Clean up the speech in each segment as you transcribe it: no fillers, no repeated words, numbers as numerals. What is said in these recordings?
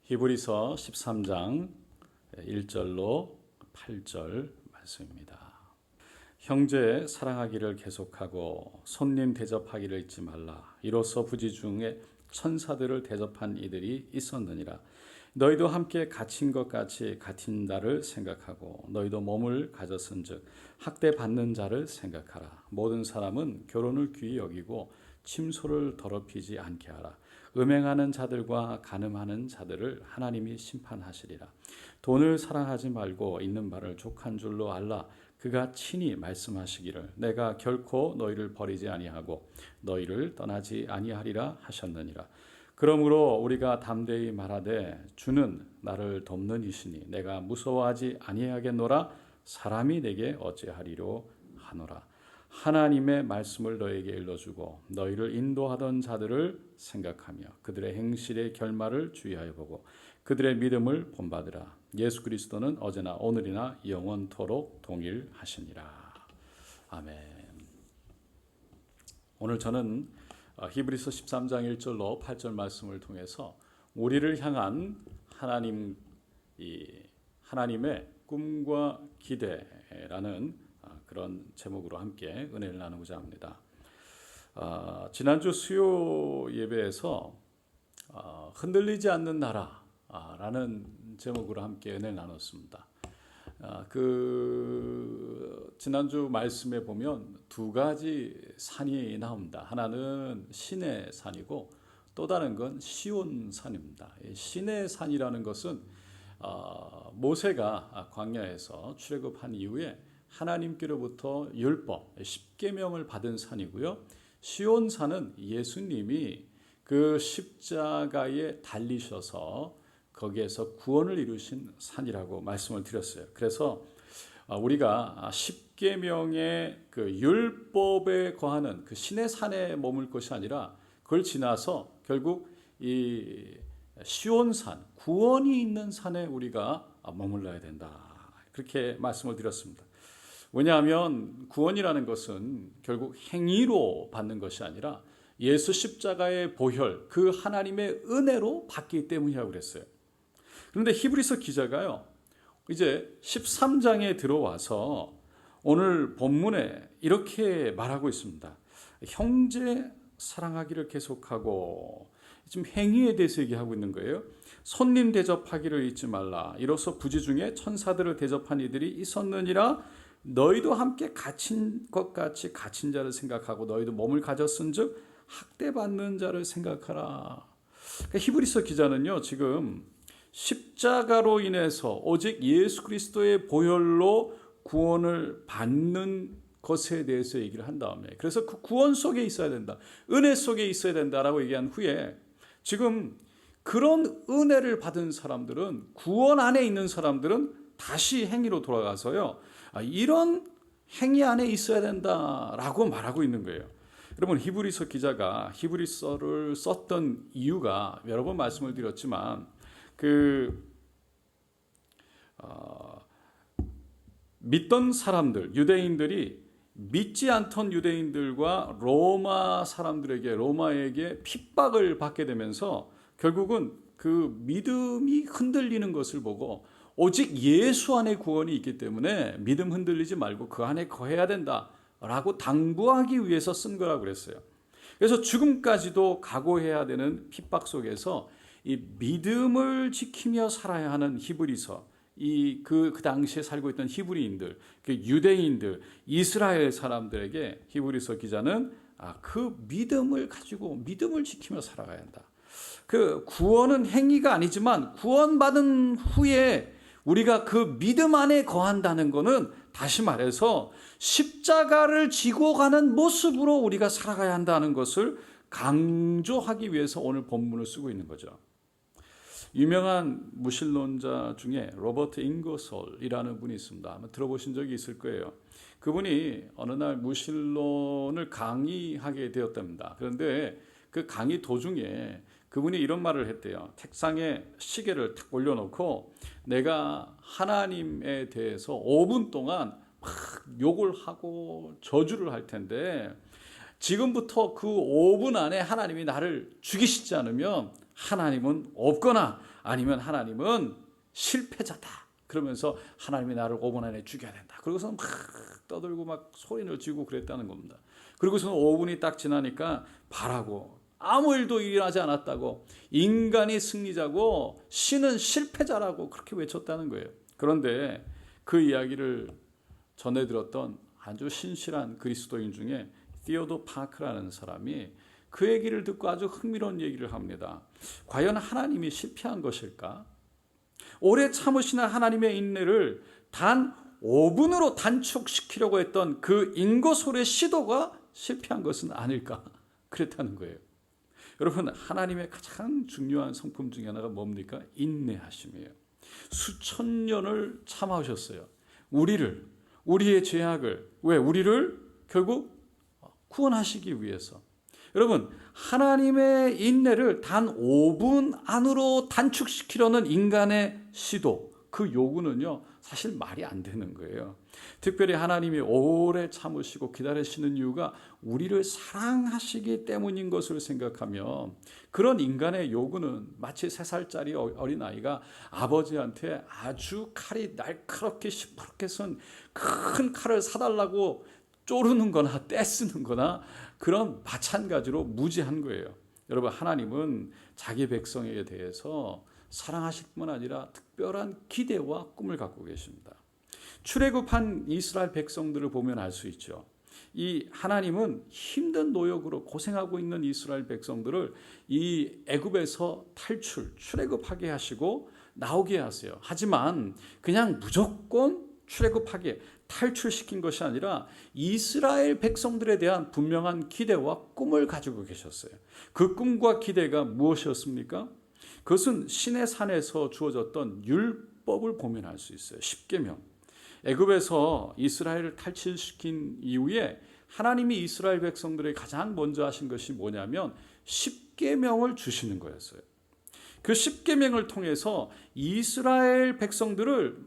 히브리서 13장 1절로 8절 말씀입니다. 형제 사랑하기를 계속하고 손님 대접하기를 잊지 말라. 이로써 부지 중에 천사들을 대접한 이들이 있었느니라. 너희도 함께 갇힌 것 같이 갇힌 자를 생각하고 너희도 몸을 가졌은즉 학대받는 자를 생각하라. 모든 사람은 결혼을 귀히 여기고 침소를 더럽히지 않게 하라. 음행하는 자들과 간음하는 자들을 하나님이 심판하시리라. 돈을 사랑하지 말고 있는 바를 족한 줄로 알라. 그가 친히 말씀하시기를 내가 결코 너희를 버리지 아니하고 너희를 떠나지 아니하리라 하셨느니라. 그러므로 우리가 담대히 말하되 주는 나를 돕는 이시니 내가 무서워하지 아니하겠노라. 사람이 내게 어찌하리로 하노라. 하나님의 말씀을 너에게 일러주고 너희를 인도하던 자들을 생각하며 그들의 행실의 결말을 주의하여 보고 그들의 믿음을 본받으라. 예수 그리스도는 어제나 오늘이나 영원토록 동일하시니라. 아멘. 오늘 저는 히브리서 13장 1절로 8절 말씀을 통해서 우리를 향한 하나님의 꿈과 기대라는 그런 제목으로 함께 은혜를 나누고자 합니다. 지난주 수요 예배에서 흔들리지 않는 나라라는 제목으로 함께 은혜를 나눴습니다. 지난주 말씀에 보면 두 가지 산이 나옵니다. 하나는 신의 산이고 또 다른 건 시온 산입니다. 신의 산이라는 것은 모세가 광야에서 출애굽한 이후에 하나님께로부터 율법, 십계명을 받은 산이고요. 시온 산은 예수님이 그 십자가에 달리셔서 거기에서 구원을 이루신 산이라고 말씀을 드렸어요. 그래서 우리가 십계명의 그 율법에 거하는 그 신의 산에 머물 것이 아니라 그걸 지나서 결국 이 시온산, 구원이 있는 산에 우리가 머물러야 된다. 그렇게 말씀을 드렸습니다. 왜냐하면 구원이라는 것은 결국 행위로 받는 것이 아니라 예수 십자가의 보혈, 그 하나님의 은혜로 받기 때문이라고 그랬어요. 그런데 히브리서 기자가요, 이제 13장에 들어와서 오늘 본문에 이렇게 말하고 있습니다. 형제 사랑하기를 계속하고, 지금 행위에 대해서 얘기하고 있는 거예요. 손님 대접하기를 잊지 말라. 이로써 부지 중에 천사들을 대접한 이들이 있었느니라. 너희도 함께 갇힌 것 같이 갇힌 자를 생각하고 너희도 몸을 가졌은즉 학대받는 자를 생각하라. 그러니까 히브리서 기자는요, 지금 십자가로 인해서 오직 예수 그리스도의 보혈로 구원을 받는 것에 대해서 얘기를 한 다음에, 그래서 그 구원 속에 있어야 된다, 은혜 속에 있어야 된다라고 얘기한 후에, 지금 그런 은혜를 받은 사람들은, 구원 안에 있는 사람들은 다시 행위로 돌아가서요, 이런 행위 안에 있어야 된다라고 말하고 있는 거예요. 여러분, 히브리서 기자가 히브리서를 썼던 이유가 여러 번 말씀을 드렸지만, 믿던 사람들, 유대인들이 믿지 않던 유대인들과 로마에게 핍박을 받게 되면서 결국은 그 믿음이 흔들리는 것을 보고 오직 예수 안에 구원이 있기 때문에 믿음 흔들리지 말고 그 안에 거해야 된다라고 당부하기 위해서 쓴 거라고 그랬어요. 그래서 죽음까지도 각오해야 되는 핍박 속에서 이 믿음을 지키며 살아야 하는 히브리서, 그 당시에 살고 있던 히브리인들, 그 유대인들, 이스라엘 사람들에게 히브리서 기자는 그 믿음을 가지고 믿음을 지키며 살아가야 한다. 그 구원은 행위가 아니지만 구원받은 후에 우리가 그 믿음 안에 거한다는 것은 다시 말해서 십자가를 지고 가는 모습으로 우리가 살아가야 한다는 것을 강조하기 위해서 오늘 본문을 쓰고 있는 거죠. 유명한 무신론자 중에 로버트 잉거솔이라는 분이 있습니다. 아마 들어보신 적이 있을 거예요. 그분이 어느 날 무신론을 강의하게 되었답니다. 그런데 그 강의 도중에 그분이 이런 말을 했대요. 책상에 시계를 탁 올려놓고 내가 하나님에 대해서 5분 동안 막 욕을 하고 저주를 할 텐데 지금부터 그 5분 안에 하나님이 나를 죽이시지 않으면 하나님은 없거나 아니면 하나님은 실패자다. 그러면서 하나님이 나를 5분 안에 죽여야 된다. 그러고서 막 떠들고 막 소리를 지르고 그랬다는 겁니다. 그리고서는 5분이 딱 지나니까 바라고 아무 일도 일어나지 않았다고, 인간이 승리자고 신은 실패자라고 그렇게 외쳤다는 거예요. 그런데 그 이야기를 전해 들었던 아주 신실한 그리스도인 중에 티오도 파크라는 사람이 그 얘기를 듣고 아주 흥미로운 얘기를 합니다. 과연 하나님이 실패한 것일까? 오래 참으시는 하나님의 인내를 단 5분으로 단축시키려고 했던 그 인고솔의 시도가 실패한 것은 아닐까? 그랬다는 거예요. 여러분, 하나님의 가장 중요한 성품 중에 하나가 뭡니까? 인내하심이에요. 수천 년을 참아오셨어요. 우리의 죄악을, 왜? 우리를 결국 구원하시기 위해서. 여러분, 하나님의 인내를 단 5분 안으로 단축시키려는 인간의 시도, 그 요구는요, 사실 말이 안 되는 거예요. 특별히 하나님이 오래 참으시고 기다리시는 이유가 우리를 사랑하시기 때문인 것을 생각하면 그런 인간의 요구는 마치 3살짜리 어린아이가 아버지한테 아주 칼이 날카롭게 시퍼렇게 선 큰 칼을 사달라고 쪼르는 거나 떼쓰는 거나 그런 마찬가지로 무지한 거예요. 여러분, 하나님은 자기 백성에 대해서 사랑하실 뿐 아니라 특별한 기대와 꿈을 갖고 계십니다. 출애굽한 이스라엘 백성들을 보면 알 수 있죠. 이 하나님은 힘든 노역으로 고생하고 있는 이스라엘 백성들을 이 애굽에서 출애굽하게 하시고 나오게 하세요. 하지만 그냥 무조건 출애굽하게 탈출시킨 것이 아니라 이스라엘 백성들에 대한 분명한 기대와 꿈을 가지고 계셨어요. 그 꿈과 기대가 무엇이었습니까? 그것은 시내 산에서 주어졌던 율법을 보면 알 수 있어요. 십계명. 애굽에서 이스라엘을 탈출시킨 이후에 하나님이 이스라엘 백성들에게 가장 먼저 하신 것이 뭐냐면 십계명을 주시는 거였어요. 그 십계명을 통해서 이스라엘 백성들을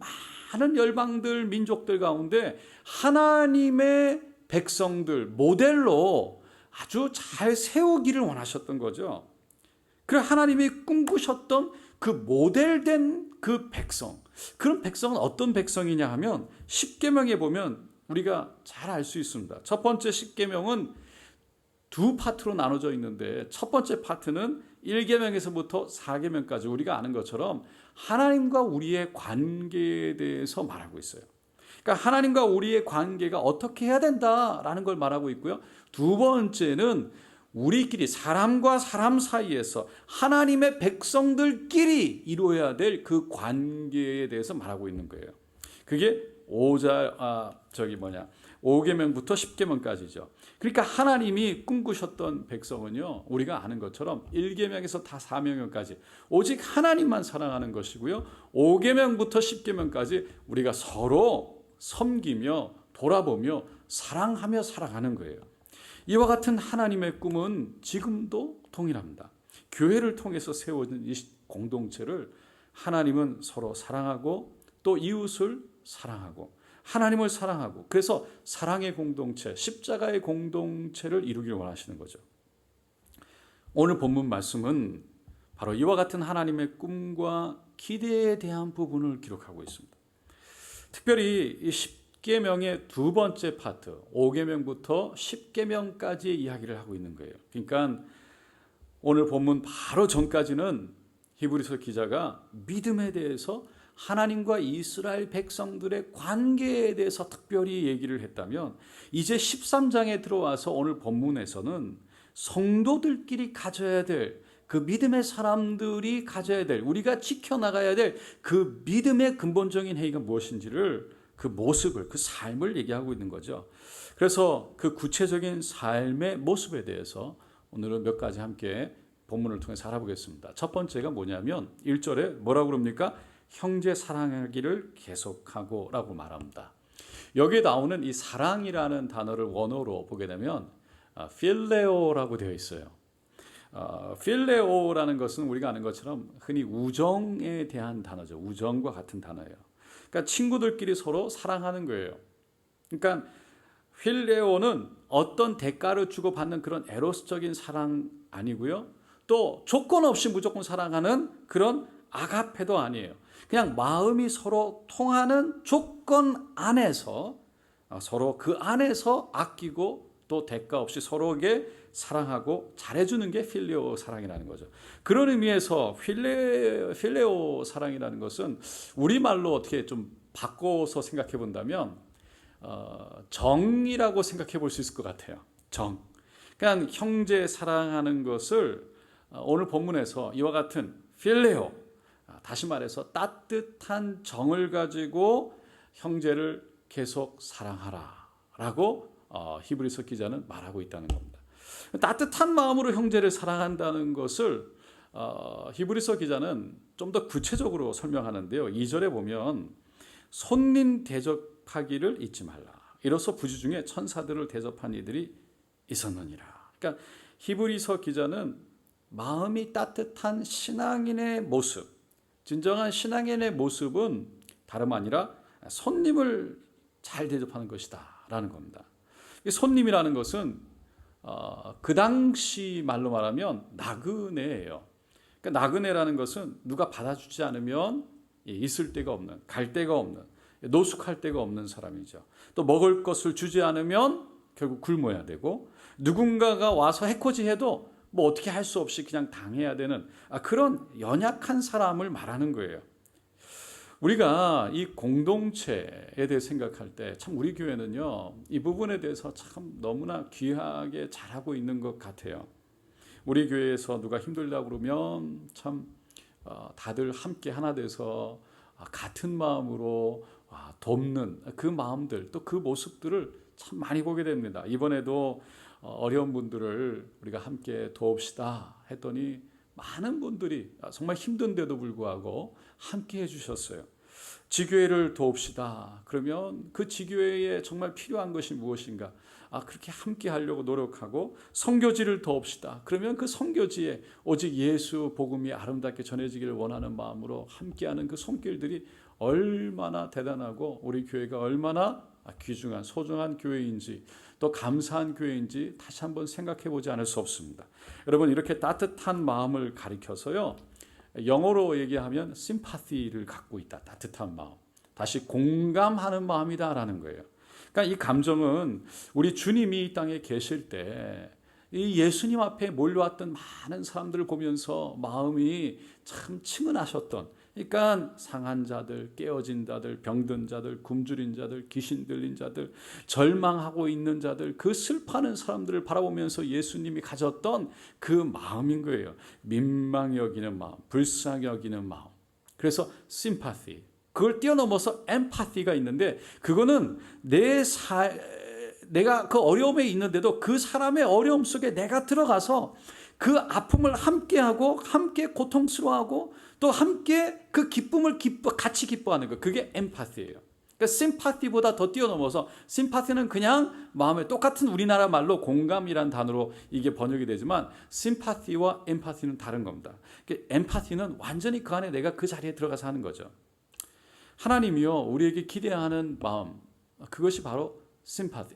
많은 열방들, 민족들 가운데 하나님의 백성들 모델로 아주 잘 세우기를 원하셨던 거죠. 그 하나님이 꿈꾸셨던 그 모델된 그 백성, 그런 백성은 어떤 백성이냐 하면 십계명에 보면 우리가 잘 알 수 있습니다. 첫 번째 십계명은 두 파트로 나눠져 있는데 첫 번째 파트는 1계명에서부터 4계명까지 우리가 아는 것처럼 하나님과 우리의 관계에 대해서 말하고 있어요. 그러니까 하나님과 우리의 관계가 어떻게 해야 된다라는 걸 말하고 있고요. 두 번째는 우리끼리 사람과 사람 사이에서 하나님의 백성들끼리 이루어야 될 그 관계에 대해서 말하고 있는 거예요. 그게 5계명부터 10계명까지죠. 그러니까 하나님이 꿈꾸셨던 백성은요, 우리가 아는 것처럼 1계명에서 다 4계명까지 오직 하나님만 사랑하는 것이고요. 5계명부터 10계명까지 우리가 서로 섬기며 돌아보며 사랑하며 살아가는 거예요. 이와 같은 하나님의 꿈은 지금도 동일합니다. 교회를 통해서 세워진 이 공동체를 하나님은 서로 사랑하고 또 이웃을 사랑하고 하나님을 사랑하고 그래서 사랑의 공동체, 십자가의 공동체를 이루기를 원하시는 거죠. 오늘 본문 말씀은 바로 이와 같은 하나님의 꿈과 기대에 대한 부분을 기록하고 있습니다. 특별히 이 10계명의 두 번째 파트, 5계명부터 10계명까지의 이야기를 하고 있는 거예요. 그러니까 오늘 본문 바로 전까지는 히브리서 기자가 믿음에 대해서 하나님과 이스라엘 백성들의 관계에 대해서 특별히 얘기를 했다면 이제 13장에 들어와서 오늘 본문에서는 성도들끼리 가져야 될 그 믿음의 사람들이 가져야 될 우리가 지켜나가야 될 그 믿음의 근본적인 행위가 무엇인지를 그 모습을 그 삶을 얘기하고 있는 거죠. 그래서 그 구체적인 삶의 모습에 대해서 오늘은 몇 가지 함께 본문을 통해서 알아보겠습니다. 첫 번째가 뭐냐면 1절에 뭐라고 그럽니까? 형제 사랑하기를 계속하고 라고 말합니다. 여기에 나오는 이 사랑이라는 단어를 원어로 보게 되면 필레오라고 되어 있어요. 필레오라는 것은 우리가 아는 것처럼 흔히 우정에 대한 단어죠. 우정과 같은 단어예요. 그러니까 친구들끼리 서로 사랑하는 거예요. 그러니까 필레오는 어떤 대가를 주고받는 그런 에로스적인 사랑 아니고요. 또 조건 없이 무조건 사랑하는 그런 아가페도 아니에요. 그냥 마음이 서로 통하는 조건 안에서 서로 그 안에서 아끼고 또 대가 없이 서로에게 사랑하고 잘해주는 게 필레오 사랑이라는 거죠. 그런 의미에서 필레오 사랑이라는 것은 우리말로 어떻게 좀 바꿔서 생각해 본다면 정이라고 생각해 볼 수 있을 것 같아요. 정. 그러니까 형제 사랑하는 것을 오늘 본문에서 이와 같은 필레오, 다시 말해서 따뜻한 정을 가지고 형제를 계속 사랑하라라고 히브리서 기자는 말하고 있다는 겁니다. 따뜻한 마음으로 형제를 사랑한다는 것을 히브리서 기자는 좀 더 구체적으로 설명하는데요. 2절에 보면 손님 대접하기를 잊지 말라. 이로써 부지 중에 천사들을 대접한 이들이 있었느니라. 그러니까 히브리서 기자는 마음이 따뜻한 신앙인의 모습, 진정한 신앙인의 모습은 다름 아니라 손님을 잘 대접하는 것이다 라는 겁니다. 손님이라는 것은 그 당시 말로 말하면 나그네예요. 그러니까 나그네라는 것은 누가 받아주지 않으면 있을 데가 없는, 갈 데가 없는, 노숙할 데가 없는 사람이죠. 또 먹을 것을 주지 않으면 결국 굶어야 되고, 누군가가 와서 해코지해도 뭐 어떻게 할 수 없이 그냥 당해야 되는 그런 연약한 사람을 말하는 거예요. 우리가 이 공동체에 대해 생각할 때 참 우리 교회는요, 이 부분에 대해서 참 너무나 귀하게 잘하고 있는 것 같아요. 우리 교회에서 누가 힘들다고 그러면 참 다들 함께 하나 돼서 같은 마음으로 돕는 그 마음들, 또 그 모습들을 참 많이 보게 됩니다. 이번에도 어려운 분들을 우리가 함께 도웁시다 했더니 많은 분들이 정말 힘든데도 불구하고 함께 해주셨어요. 지교회를 도웁시다. 그러면 그 지교회에 정말 필요한 것이 무엇인가? 그렇게 함께 하려고 노력하고, 선교지를 도웁시다. 그러면 그 선교지에 오직 예수 복음이 아름답게 전해지기를 원하는 마음으로 함께하는 그 손길들이 얼마나 대단하고 우리 교회가 얼마나 귀중한 소중한 교회인지, 또 감사한 교회인지 다시 한번 생각해 보지 않을 수 없습니다. 여러분, 이렇게 따뜻한 마음을 가리켜서요, 영어로 얘기하면 심파티를 갖고 있다. 따뜻한 마음. 다시 공감하는 마음이다라는 거예요. 그러니까 이 감정은 우리 주님이 이 땅에 계실 때 이 예수님 앞에 몰려왔던 많은 사람들을 보면서 마음이 참 측은하셨던, 그러니까 상한 자들, 깨어진 자들, 병든 자들, 굶주린 자들, 귀신 들린 자들, 절망하고 있는 자들, 그 슬퍼하는 사람들을 바라보면서 예수님이 가졌던 그 마음인 거예요. 민망히 여기는 마음, 불쌍히 여기는 마음. 그래서 심파티, 그걸 뛰어넘어서 엠파티가 있는데, 그거는 내가 그 어려움에 있는데도 그 사람의 어려움 속에 내가 들어가서 그 아픔을 함께하고, 함께 고통스러워하고, 또 함께 그 기쁨을 같이 기뻐하는 거, 그게 엠파티예요. 그러니까 심파티보다 더 뛰어넘어서, 심파티는 그냥 마음에, 똑같은 우리나라 말로 공감이란 단어로 이게 번역이 되지만, 심파티와 엠파티는 다른 겁니다. 그러니까 엠파티는 완전히 그 안에 내가 그 자리에 들어가서 하는 거죠. 하나님이요, 우리에게 기대하는 마음, 그것이 바로 심파티,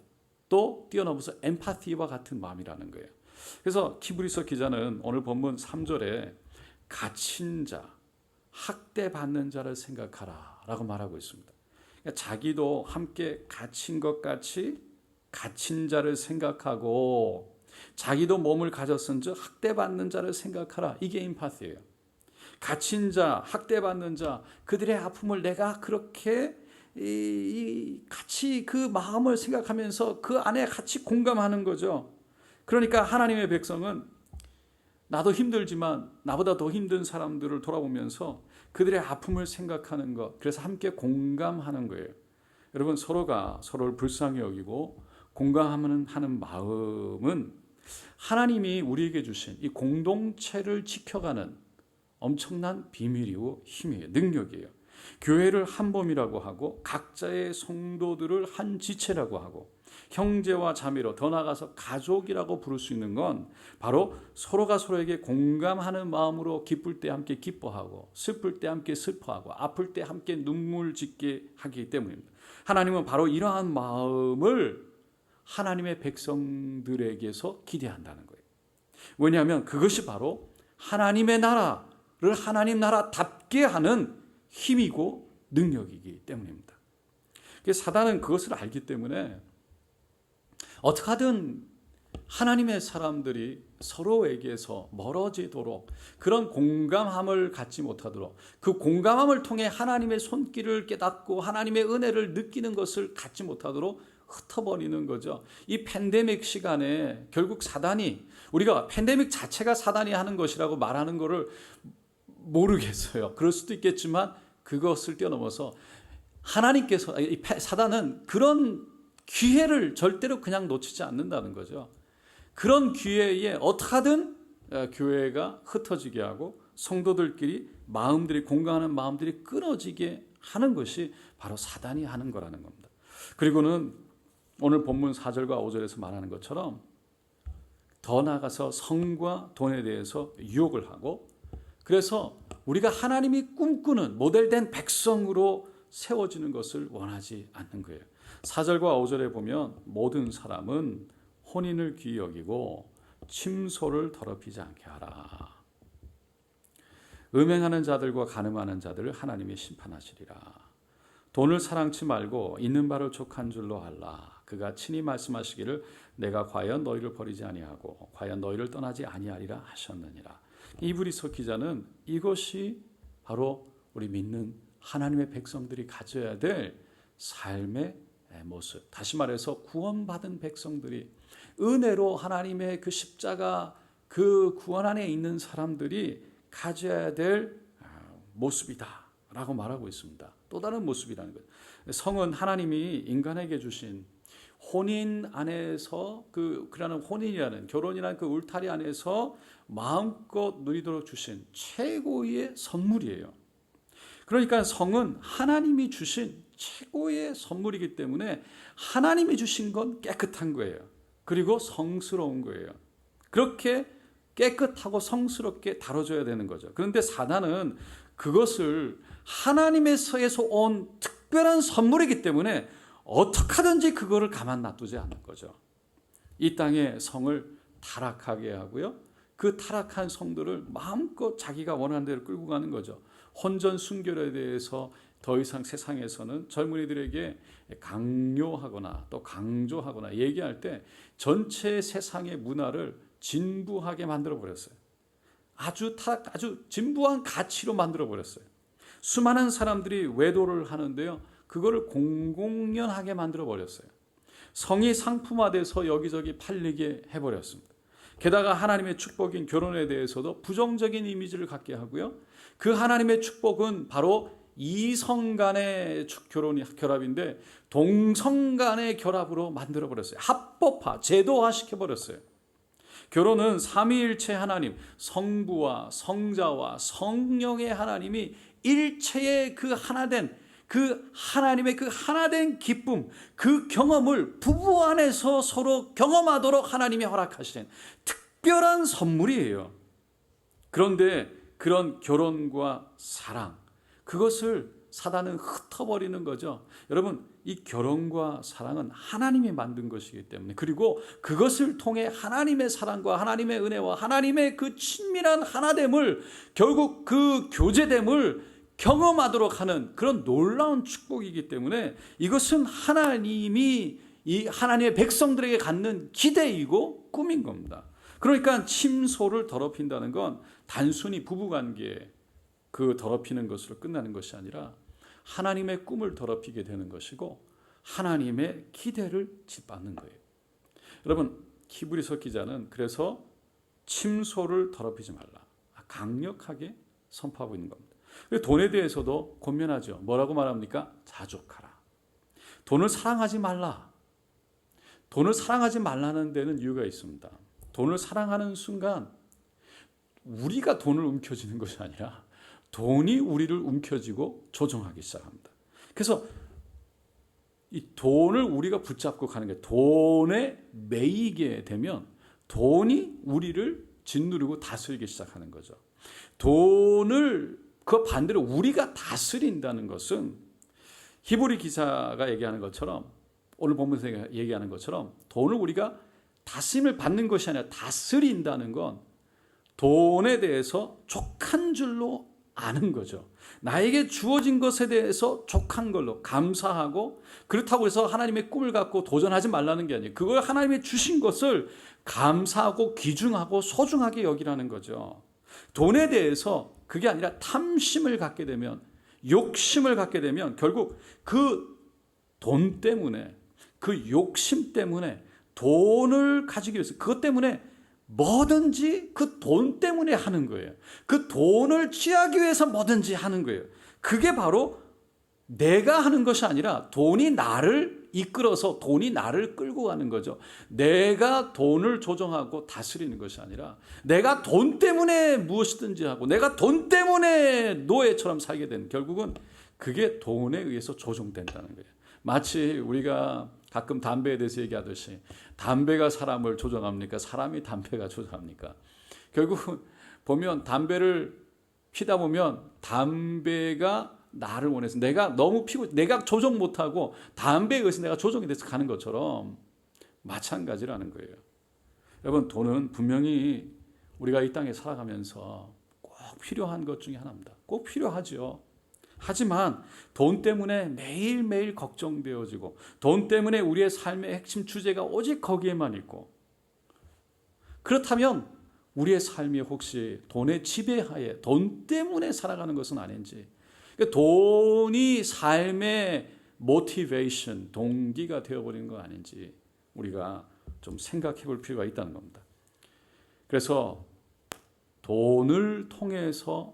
또 뛰어넘어서 엠파티와 같은 마음이라는 거예요. 그래서 히브리서 기자는 오늘 본문 3절에 갇힌 자, 학대받는 자를 생각하라 라고 말하고 있습니다. 그러니까 자기도 함께 갇힌 것 같이 갇힌 자를 생각하고, 자기도 몸을 가졌은 즉 학대받는 자를 생각하라. 이게 엠파티예요. 갇힌 자, 학대받는 자, 그들의 아픔을 내가 그렇게 같이 그 마음을 생각하면서 그 안에 같이 공감하는 거죠. 그러니까 하나님의 백성은 나도 힘들지만 나보다 더 힘든 사람들을 돌아보면서 그들의 아픔을 생각하는 것, 그래서 함께 공감하는 거예요. 여러분, 서로가 서로를 불쌍히 여기고 공감하는 마음은 하나님이 우리에게 주신 이 공동체를 지켜가는 엄청난 비밀이고 힘이에요. 능력이에요. 교회를 한 몸이라고 하고, 각자의 성도들을 한 지체라고 하고, 형제와 자매로, 더 나아가서 가족이라고 부를 수 있는 건 바로 서로가 서로에게 공감하는 마음으로 기쁠 때 함께 기뻐하고, 슬플 때 함께 슬퍼하고, 아플 때 함께 눈물 짓게 하기 때문입니다. 하나님은 바로 이러한 마음을 하나님의 백성들에게서 기대한다는 거예요. 왜냐하면 그것이 바로 하나님의 나라, 하나님 나라답게 하는 힘이고 능력이기 때문입니다. 사단은 그것을 알기 때문에 어떻게 하든 하나님의 사람들이 서로에게서 멀어지도록, 그런 공감함을 갖지 못하도록, 그 공감함을 통해 하나님의 손길을 깨닫고 하나님의 은혜를 느끼는 것을 갖지 못하도록 흩어버리는 거죠. 이 팬데믹 시간에 결국 사단이, 우리가 팬데믹 자체가 사단이 하는 것이라고 말하는 것을 모르겠어요. 그럴 수도 있겠지만 그것을 뛰어넘어서 하나님께서, 사단은 그런 기회를 절대로 그냥 놓치지 않는다는 거죠. 그런 기회에 어떻게든 교회가 흩어지게 하고 성도들끼리 마음들이, 공감하는 마음들이 끊어지게 하는 것이 바로 사단이 하는 거라는 겁니다. 그리고는 오늘 본문 4절과 5절에서 말하는 것처럼 더 나아가서 성과 돈에 대해서 유혹을 하고, 그래서 우리가 하나님이 꿈꾸는 모델된 백성으로 세워지는 것을 원하지 않는 거예요. 4절과 5절에 보면 모든 사람은 혼인을 귀히 여기고 침소를 더럽히지 않게 하라. 음행하는 자들과 간음하는 자들을 하나님이 심판하시리라. 돈을 사랑치 말고 있는 바를 족한 줄로 알라. 그가 친히 말씀하시기를 내가 과연 너희를 버리지 아니하고 과연 너희를 떠나지 아니하리라 하셨느니라. 이브리서 기자는 이것이 바로 우리 믿는 하나님의 백성들이 가져야 될 삶의 모습, 다시 말해서 구원받은 백성들이 은혜로 하나님의 그 십자가 그 구원 안에 있는 사람들이 가져야 될 모습이다 라고 말하고 있습니다. 또 다른 모습이라는 거예요. 성은 하나님이 인간에게 주신 혼인 안에서 그라는 혼인이라는, 결혼이라는 그 울타리 안에서 마음껏 누리도록 주신 최고의 선물이에요. 그러니까 성은 하나님이 주신 최고의 선물이기 때문에 하나님이 주신 건 깨끗한 거예요. 그리고 성스러운 거예요. 그렇게 깨끗하고 성스럽게 다뤄줘야 되는 거죠. 그런데 사단은 그것을 하나님에서 온 특별한 선물이기 때문에 어떻게 하든지 그거를 가만 놔두지 않는 거죠. 이 땅에 성을 타락하게 하고요, 그 타락한 성들을 마음껏 자기가 원하는 대로 끌고 가는 거죠. 혼전 순결에 대해서 더 이상 세상에서는 젊은이들에게 강요하거나 또 강조하거나 얘기할 때 전체 세상의 문화를 진부하게 만들어 버렸어요. 아주 진부한 가치로 만들어 버렸어요. 수많은 사람들이 외도를 하는데요, 그거를 공공연하게 만들어 버렸어요. 성이 상품화돼서 여기저기 팔리게 해버렸습니다. 게다가 하나님의 축복인 결혼에 대해서도 부정적인 이미지를 갖게 하고요, 그 하나님의 축복은 바로 이성 간의 결합인데 동성 간의 결합으로 만들어버렸어요. 합법화, 제도화 시켜버렸어요. 결혼은 삼위일체 하나님, 성부와 성자와 성령의 하나님이 일체의 그 하나된, 그 하나님의 그 하나된 기쁨, 그 경험을 부부 안에서 서로 경험하도록 하나님이 허락하시는 특별한 선물이에요. 그런데 그런 결혼과 사랑, 그것을 사단은 흩어버리는 거죠. 여러분, 이 결혼과 사랑은 하나님이 만든 것이기 때문에, 그리고 그것을 통해 하나님의 사랑과 하나님의 은혜와 하나님의 그 친밀한 하나됨을, 결국 그 교제됨을 경험하도록 하는 그런 놀라운 축복이기 때문에 이것은 하나님이 이 하나님의 백성들에게 갖는 기대이고 꿈인 겁니다. 그러니까 침소를 더럽힌다는 건 단순히 부부관계에 그 더럽히는 것으로 끝나는 것이 아니라 하나님의 꿈을 더럽히게 되는 것이고 하나님의 기대를 짓밟는 거예요. 여러분, 히브리서 기자는 그래서 침소를 더럽히지 말라, 강력하게 선포하고 있는 겁니다. 돈에 대해서도 권면하죠. 뭐라고 말합니까? 자족하라. 돈을 사랑하지 말라. 돈을 사랑하지 말라는 데는 이유가 있습니다. 돈을 사랑하는 순간 우리가 돈을 움켜쥐는 것이 아니라 돈이 우리를 움켜쥐고 조종하기 시작합니다. 그래서 이 돈을 우리가 붙잡고 가는 게, 돈에 매이게 되면 돈이 우리를 짓누르고 다스리기 시작하는 거죠. 돈을 그 반대로 우리가 다스린다는 것은 히브리 기사가 얘기하는 것처럼, 오늘 본문에서 얘기하는 것처럼 돈을 우리가 다스림을 받는 것이 아니라 다스린다는 건 돈에 대해서 족한 줄로 아는 거죠. 나에게 주어진 것에 대해서 족한 걸로 감사하고, 그렇다고 해서 하나님의 꿈을 갖고 도전하지 말라는 게 아니에요. 그걸 하나님이 주신 것을 감사하고 귀중하고 소중하게 여기라는 거죠. 돈에 대해서 그게 아니라 탐심을 갖게 되면, 욕심을 갖게 되면 결국 그 돈 때문에, 그 욕심 때문에, 돈을 가지기 위해서 그것 때문에 뭐든지 그 돈 때문에 하는 거예요. 그 돈을 취하기 위해서 뭐든지 하는 거예요. 그게 바로 내가 하는 것이 아니라 돈이 나를 이끌어서 돈이 나를 끌고 가는 거죠. 내가 돈을 조정하고 다스리는 것이 아니라 내가 돈 때문에 무엇이든지 하고 내가 돈 때문에 노예처럼 살게 되는, 결국은 그게 돈에 의해서 조종된다는 거예요. 마치 우리가 가끔 담배에 대해서 얘기하듯이 담배가 사람을 조종합니까? 사람이 담배가 조종합니까? 결국 보면 담배를 피다 보면 담배가 나를 원해서, 내가 너무 피고 내가 조정 못하고 담배에 의해서 내가 조정이 돼서 가는 것처럼 마찬가지라는 거예요. 여러분, 돈은 분명히 우리가 이 땅에 살아가면서 꼭 필요한 것 중에 하나입니다. 꼭 필요하죠. 하지만 돈 때문에 매일매일 걱정되어지고, 돈 때문에 우리의 삶의 핵심 주제가 오직 거기에만 있고, 그렇다면 우리의 삶이 혹시 돈의 지배하에 돈 때문에 살아가는 것은 아닌지, 돈이 삶의 모티베이션, 동기가 되어버리는 거 아닌지 우리가 좀 생각해 볼 필요가 있다는 겁니다. 그래서 돈을 통해서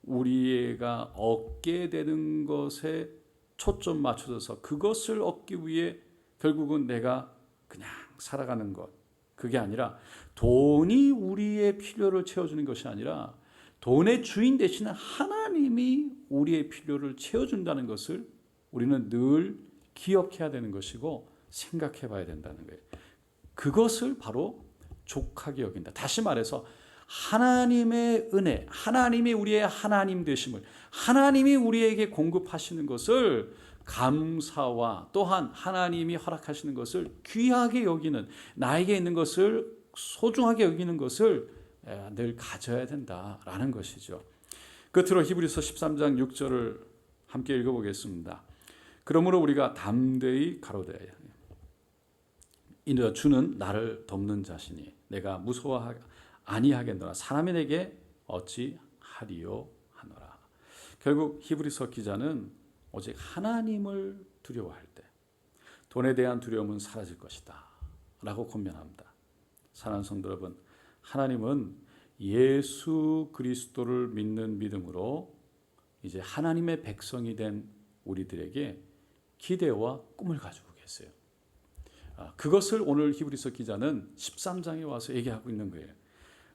우리가 얻게 되는 것에 초점 맞춰져서 그것을 얻기 위해 결국은 내가 그냥 살아가는 것, 그게 아니라 돈이 우리의 필요를 채워주는 것이 아니라 돈의 주인 되시는 하나님이 우리의 필요를 채워준다는 것을 우리는 늘 기억해야 되는 것이고 생각해 봐야 된다는 거예요. 그것을 바로 족하게 여긴다. 다시 말해서 하나님의 은혜, 하나님이 우리의 하나님 되심을, 하나님이 우리에게 공급하시는 것을 감사와 또한 하나님이 허락하시는 것을 귀하게 여기는, 나에게 있는 것을 소중하게 여기는 것을 늘 가져야 된다라는 것이죠. 끝으로 히브리서 13장 6절을 함께 읽어보겠습니다. 그러므로 우리가 담대히 가로되 이는 주는 나를 돕는 자시니 내가 무서워 아니하겠노라. 사람이 내게 어찌하리요 하노라. 결국 히브리서 기자는 오직 하나님을 두려워할 때 돈에 대한 두려움은 사라질 것이다 라고 권면합니다. 사랑하는 성도 여러분, 하나님은 예수 그리스도를 믿는 믿음으로 이제 하나님의 백성이 된 우리들에게 기대와 꿈을 가지고 계세요. 그것을 오늘 히브리서 기자는 13장에 와서 얘기하고 있는 거예요.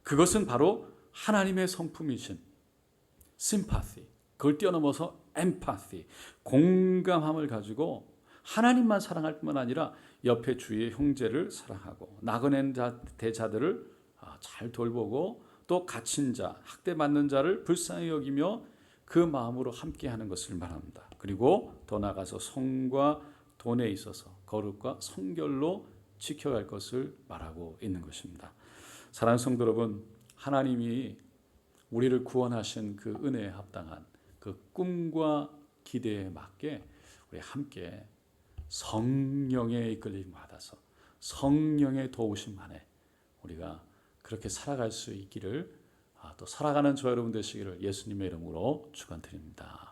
그것은 바로 하나님의 성품이신 sympathy, 그걸 뛰어넘어서 empathy, 공감함을 가지고 하나님만 사랑할 뿐만 아니라 옆에 주위의 형제를 사랑하고 나그네 대자들을 잘 돌보고 또 갇힌 자, 학대받는 자를 불쌍히 여기며 그 마음으로 함께하는 것을 말합니다. 그리고 더 나아가서 성과 돈에 있어서 거룩과 성결로 지켜갈 것을 말하고 있는 것입니다. 사랑하는 성도 여러분, 하나님이 우리를 구원하신 그 은혜에 합당한 그 꿈과 기대에 맞게 우리 함께 성령의 이끌림 받아서 성령의 도우심 안에 우리가 그렇게 살아갈 수 있기를, 또 살아가는 저 여러분 되시기를 예수님의 이름으로 축원드립니다.